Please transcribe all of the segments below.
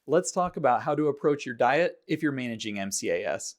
Let's talk about how to approach your diet if you're managing MCAS.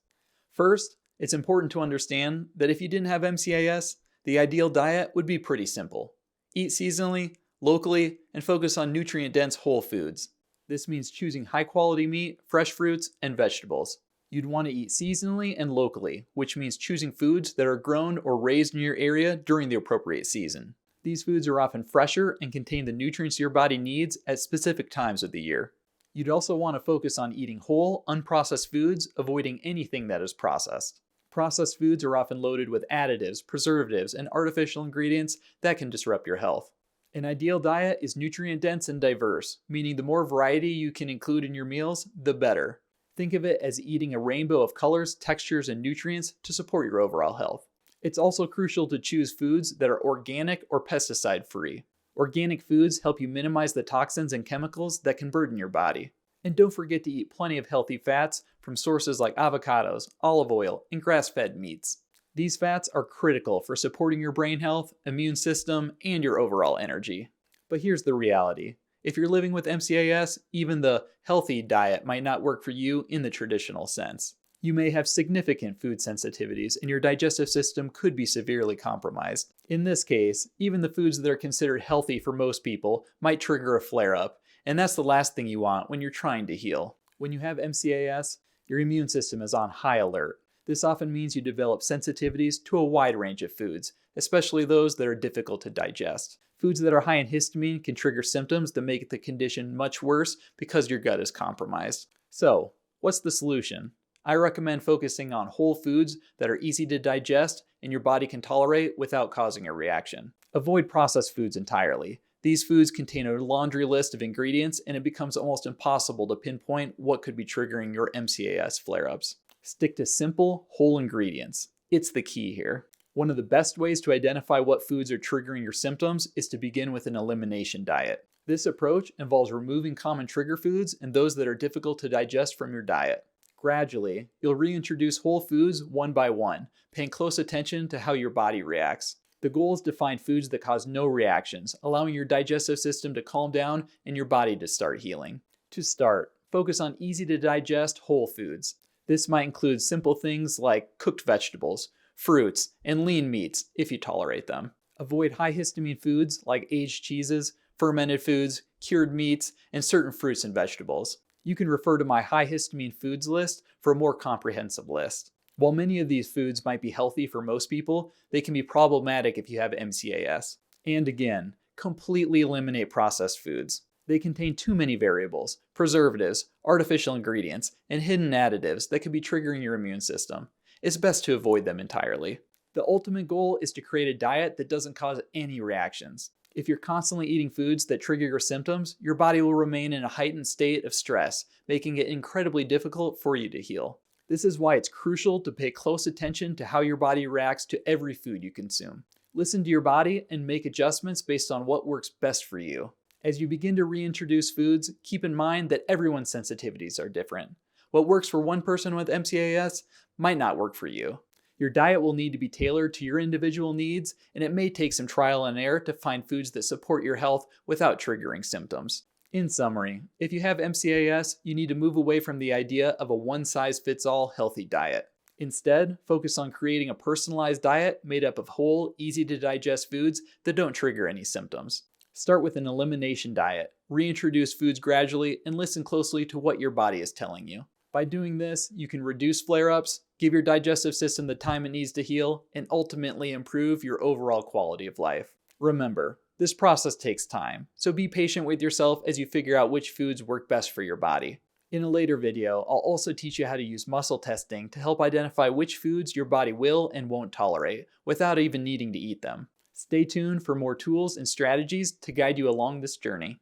First, it's important to understand that if you didn't have MCAS, the ideal diet would be pretty simple. Eat seasonally, locally, and focus on nutrient-dense whole foods. This means choosing high-quality meat, fresh fruits, and vegetables. You'd want to eat seasonally and locally, which means choosing foods that are grown or raised in your area during the appropriate season. These foods are often fresher and contain the nutrients your body needs at specific times of the year. You'd also want to focus on eating whole, unprocessed foods, avoiding anything that is processed. Processed foods are often loaded with additives, preservatives, and artificial ingredients that can disrupt your health. An ideal diet is nutrient-dense and diverse, meaning the more variety you can include in your meals, the better. Think of it as eating a rainbow of colors, textures, and nutrients to support your overall health. It's also crucial to choose foods that are organic or pesticide-free. Organic foods help you minimize the toxins and chemicals that can burden your body. And don't forget to eat plenty of healthy fats from sources like avocados, olive oil, and grass-fed meats. These fats are critical for supporting your brain health, immune system, and your overall energy. But here's the reality. If you're living with MCAS, even the healthy diet might not work for you in the traditional sense. You may have significant food sensitivities and your digestive system could be severely compromised. In this case, even the foods that are considered healthy for most people might trigger a flare-up, and that's the last thing you want when you're trying to heal. When you have MCAS, your immune system is on high alert. This often means you develop sensitivities to a wide range of foods, especially those that are difficult to digest. Foods that are high in histamine can trigger symptoms that make the condition much worse because your gut is compromised. So, what's the solution? I recommend focusing on whole foods that are easy to digest and your body can tolerate without causing a reaction. Avoid processed foods entirely. These foods contain a laundry list of ingredients and it becomes almost impossible to pinpoint what could be triggering your MCAS flare-ups. Stick to simple, whole ingredients. It's the key here. One of the best ways to identify what foods are triggering your symptoms is to begin with an elimination diet. This approach involves removing common trigger foods and those that are difficult to digest from your diet. Gradually, you'll reintroduce whole foods one by one, paying close attention to how your body reacts. The goal is to find foods that cause no reactions, allowing your digestive system to calm down and your body to start healing. To start, focus on easy to digest whole foods. This might include simple things like cooked vegetables, fruits, and lean meats if you tolerate them. Avoid high histamine foods like aged cheeses, fermented foods, cured meats, and certain fruits and vegetables. You can refer to my high histamine foods list for a more comprehensive list. While many of these foods might be healthy for most people, they can be problematic if you have MCAS. And again, completely eliminate processed foods. They contain too many variables, preservatives, artificial ingredients, and hidden additives that could be triggering your immune system. It's best to avoid them entirely. The ultimate goal is to create a diet that doesn't cause any reactions. If you're constantly eating foods that trigger your symptoms, your body will remain in a heightened state of stress, making it incredibly difficult for you to heal. This is why it's crucial to pay close attention to how your body reacts to every food you consume. Listen to your body and make adjustments based on what works best for you. As you begin to reintroduce foods, keep in mind that everyone's sensitivities are different. What works for one person with MCAS might not work for you. Your diet will need to be tailored to your individual needs, and it may take some trial and error to find foods that support your health without triggering symptoms. In summary, if you have MCAS, you need to move away from the idea of a one-size-fits-all healthy diet. Instead, focus on creating a personalized diet made up of whole, easy-to-digest foods that don't trigger any symptoms. Start with an elimination diet, reintroduce foods gradually, and listen closely to what your body is telling you. By doing this, you can reduce flare-ups, give your digestive system the time it needs to heal, and ultimately improve your overall quality of life. Remember, this process takes time, so be patient with yourself as you figure out which foods work best for your body. In a later video, I'll also teach you how to use muscle testing to help identify which foods your body will and won't tolerate without even needing to eat them. Stay tuned for more tools and strategies to guide you along this journey.